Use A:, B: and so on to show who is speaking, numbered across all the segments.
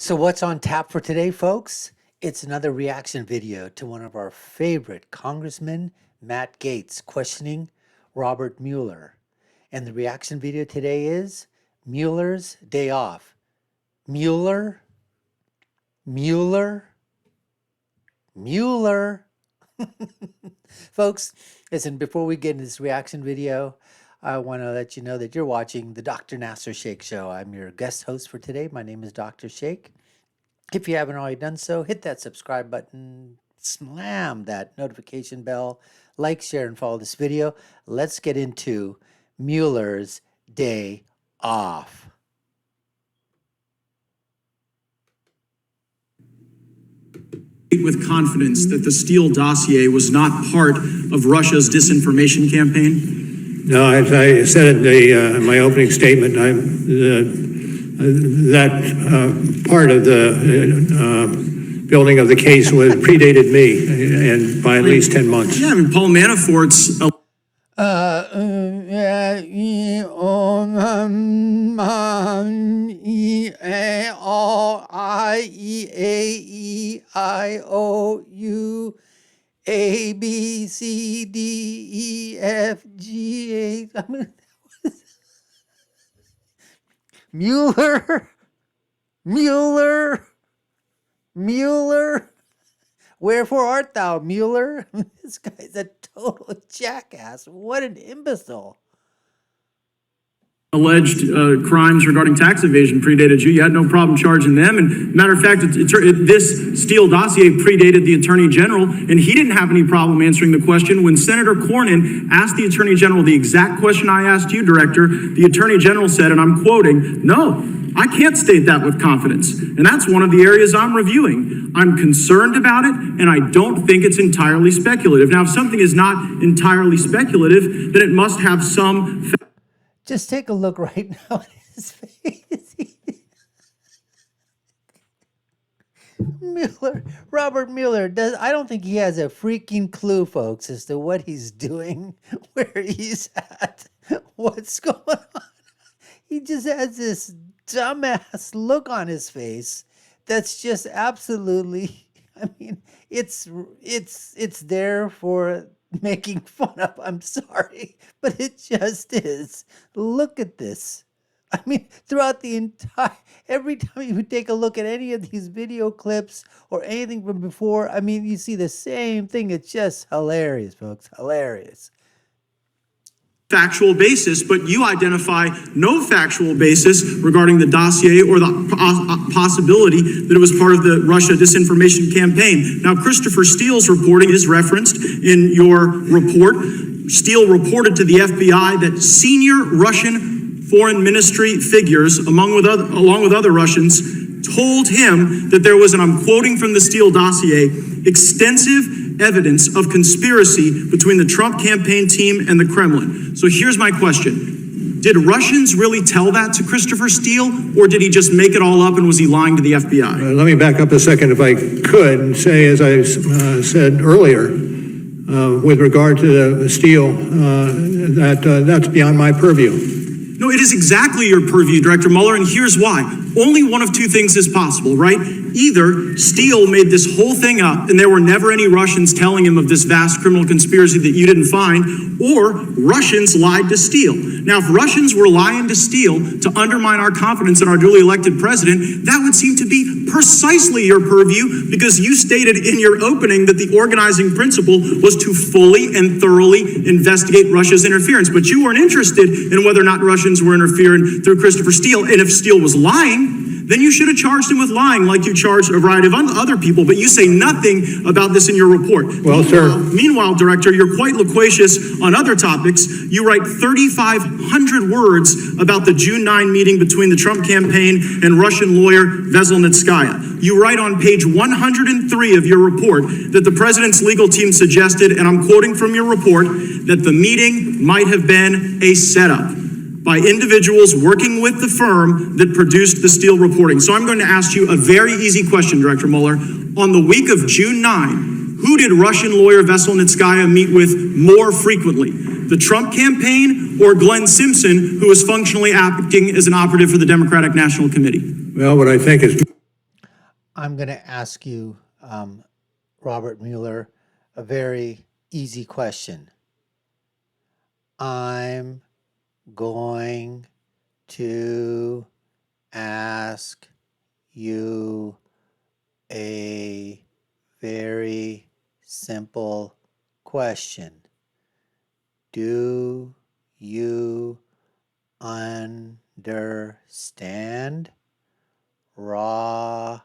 A: So what's on tap for today, folks? It's another reaction video to one of our favorite Congressman Matt Gaetz questioning Robert Mueller. And the reaction video today is Mueller's Day Off. Mueller? Folks, listen, before we get into this reaction video, I want to let you know that you're watching the Dr. Nasir Shaikh Show. I'm your guest host for today. My name is Dr. Shaikh. If you haven't already done so, hit that subscribe button, slam that notification bell, like, share, and follow this video. Let's get into Mueller's Day Off.
B: With confidence that the Steele dossier was not part of Russia's disinformation campaign?
C: No, as I said in my opening statement, that part of the building of the case predated me, and by at least 10 months.
B: Yeah, I mean, Paul Manafort's...
A: A, B, C, D, E, F, G, H. I mean, Mueller. Wherefore art thou, Mueller? This guy's a total jackass. What an imbecile.
B: Alleged crimes regarding tax evasion predated you. You had no problem charging them. And matter of fact, this Steele dossier predated the Attorney General, and he didn't have any problem answering the question. When Senator Cornyn asked the Attorney General the exact question I asked you, Director, the Attorney General said, and I'm quoting, "No, I can't state that with confidence." And that's one of the areas I'm reviewing. I'm concerned about it, and I don't think it's entirely speculative. Now, if something is not entirely speculative, then it must have some...
A: Just take a look right now at his face. Robert Mueller I don't think he has a freaking clue, folks, as to what he's doing, where he's at, what's going on. He just has this dumbass look on his face that's just absolutely, I mean, it's there for making fun of. I'm sorry, but it just is. Look at this. I mean, throughout the every time you take a look at any of these video clips or anything from before, I mean, you see the same thing. It's just hilarious, folks. Hilarious.
B: Factual basis, but you identify no factual basis regarding the dossier or the possibility that it was part of the Russia disinformation campaign. Now, Christopher Steele's reporting is referenced in your report. Steele reported to the FBI that senior Russian foreign ministry figures, along with other Russians, told him that there was, and I'm quoting from the Steele dossier, extensive evidence of conspiracy between the Trump campaign team and the Kremlin. So here's my question. Did Russians really tell that to Christopher Steele, or did he just make it all up and was he lying to the FBI?
C: Let me back up a second if I could and say, as I said earlier, with regard to the Steele, that's beyond my purview.
B: No, it is exactly your purview, Director Mueller, and here's why. Only one of two things is possible, right? Either Steele made this whole thing up and there were never any Russians telling him of this vast criminal conspiracy that you didn't find, or Russians lied to Steele. Now, if Russians were lying to Steele to undermine our confidence in our duly elected president, that would seem to be precisely your purview, because you stated in your opening that the organizing principle was to fully and thoroughly investigate Russia's interference. But you weren't interested in whether or not Russians were interfering through Christopher Steele. And if Steele was lying, then you should have charged him with lying like you charged a variety of other people, but you say nothing about this in your report.
C: Well, sir.
B: Meanwhile, Director, you're quite loquacious on other topics. You write 3,500 words about the June 9 meeting between the Trump campaign and Russian lawyer Veselnitskaya. You write on page 103 of your report that the president's legal team suggested, and I'm quoting from your report, that the meeting might have been a setup by individuals working with the firm that produced the Steele reporting. So I'm going to ask you a very easy question, Director Mueller. On the week of June 9, who did Russian lawyer Veselnitskaya meet with more frequently? The Trump campaign or Glenn Simpson, who was functionally acting as an operative for the Democratic National Committee?
C: Well, what I think is...
A: I'm going to ask you, Robert Mueller, a very easy question. I'm going to ask you a very simple question. Do you understand Robert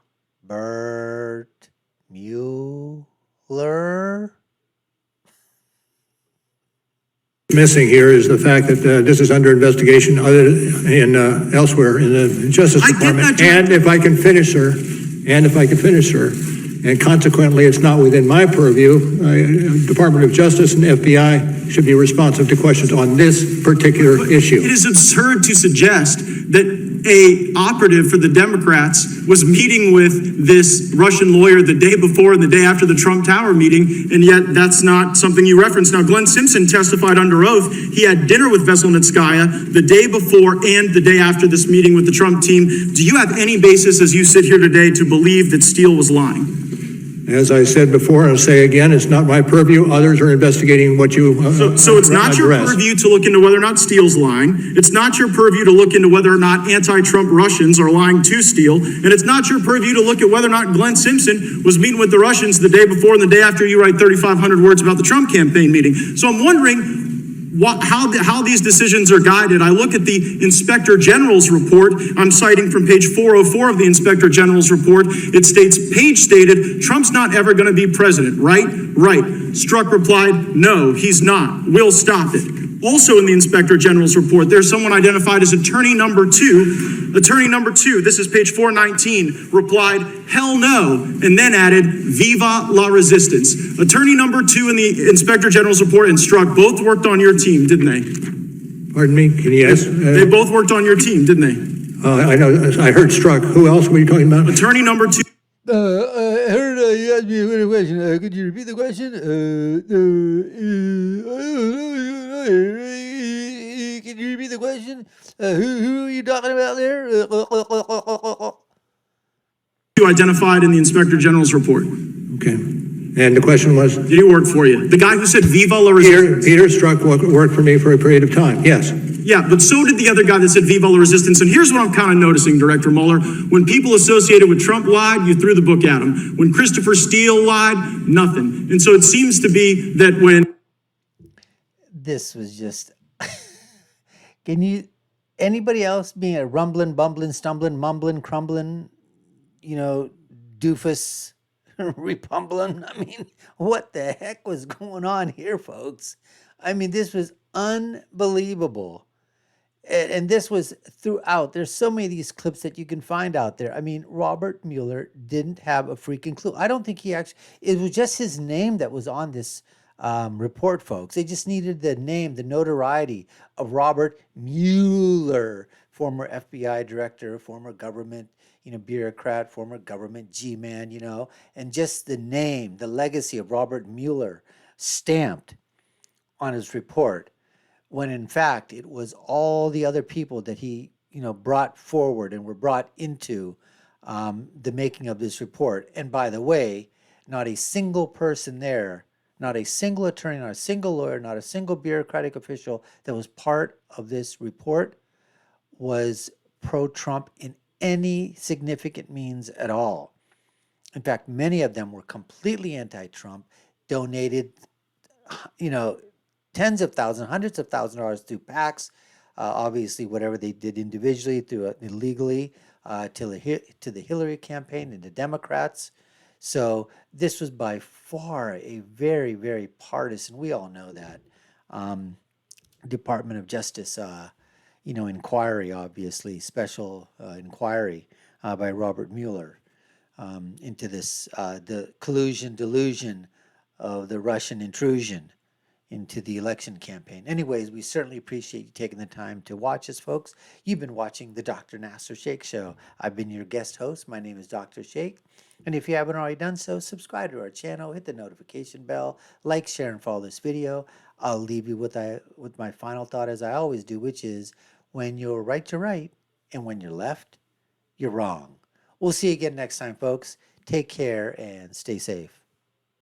A: Mueller?
C: Missing here is the fact that this is under investigation elsewhere in the Justice
B: I get
C: Department.
B: that,
C: And if I can finish, sir, and consequently it's not within my purview, Department of Justice and FBI should be responsive to questions on this particular issue.
B: It is absurd to suggest that a operative for the Democrats was meeting with this Russian lawyer the day before and the day after the Trump Tower meeting, and yet that's not something you referenced. Now, Glenn Simpson testified under oath. He had dinner with Veselnitskaya the day before and the day after this meeting with the Trump team. Do you have any basis, as you sit here today, to believe that Steele was lying?
C: As I said before, and I'll say again, it's not my purview. Others are investigating what you
B: So it's not your purview to look into whether or not Steele's lying. It's not your purview to look into whether or not anti-Trump Russians are lying to Steele. And it's not your purview to look at whether or not Glenn Simpson was meeting with the Russians the day before and the day after you write 3,500 words about the Trump campaign meeting. So I'm wondering how these decisions are guided. I look at the Inspector General's report. I'm citing from page 404 of the Inspector General's report. It states, Page stated, Trump's not ever going to be president, right? Right. Strzok replied, no, he's not. We'll stop it. Also in the Inspector General's report, there's someone identified as attorney number 2. Attorney number 2, this is page 419, replied, hell no, and then added, viva la resistance. Attorney number 2 in the Inspector General's report and Strzok both worked on your team, didn't they?
C: Pardon me? Can you ask?
B: They both worked on your team, didn't they?
C: I know. I heard Strzok. Who else were you talking about?
B: Attorney number 2.
A: I heard you asked me a question. Could you repeat the question? Can you repeat the question? Who are you talking about there?
C: You
B: identified in the Inspector General's report.
C: Okay. And the question was?
B: Did he work for you? The guy who said Viva la Resistance.
C: Peter Strzok worked for me for a period of time, yes.
B: Yeah, but so did the other guy that said Viva la Resistance. And here's what I'm kind of noticing, Director Mueller. When people associated with Trump lied, you threw the book at him. When Christopher Steele lied, nothing. And so it seems to be that when...
A: This was just... Can you... Anybody else being a rumbling, bumbling, stumbling, mumbling, crumbling, doofus, repumbling? I mean, what the heck was going on here, folks? I mean, this was unbelievable. And this was throughout. There's so many of these clips that you can find out there. I mean, Robert Mueller didn't have a freaking clue. I don't think he actually... It was just his name that was on this report, folks. They just needed the name, the notoriety of Robert Mueller, former FBI director, former government, bureaucrat, former government G-man, and just the name, the legacy of Robert Mueller stamped on his report, when in fact it was all the other people that he, brought forward and were brought into the making of this report. And by the way, not a single person there, not a single attorney, not a single lawyer, not a single bureaucratic official that was part of this report was pro-Trump in any significant means at all. In fact, many of them were completely anti-Trump, donated, tens of thousands, hundreds of thousands of dollars through PACs, obviously whatever they did individually, through illegally, to the Hillary campaign and the Democrats. So this was by far a very, very partisan, we all know that, Department of Justice, inquiry, obviously, special inquiry by Robert Mueller into this, the collusion, delusion of the Russian intrusion into the election campaign. Anyways, we certainly appreciate you taking the time to watch us, folks. You've been watching the Dr. Nasir Shaikh Show. I've been your guest host. My name is Dr. Shaikh. And if you haven't already done so, subscribe to our channel, hit the notification bell, like, share, and follow this video. I'll leave you with my final thought, as I always do, which is when you're right, you're right, and when you're left, you're wrong. We'll see you again next time, folks. Take care and stay safe.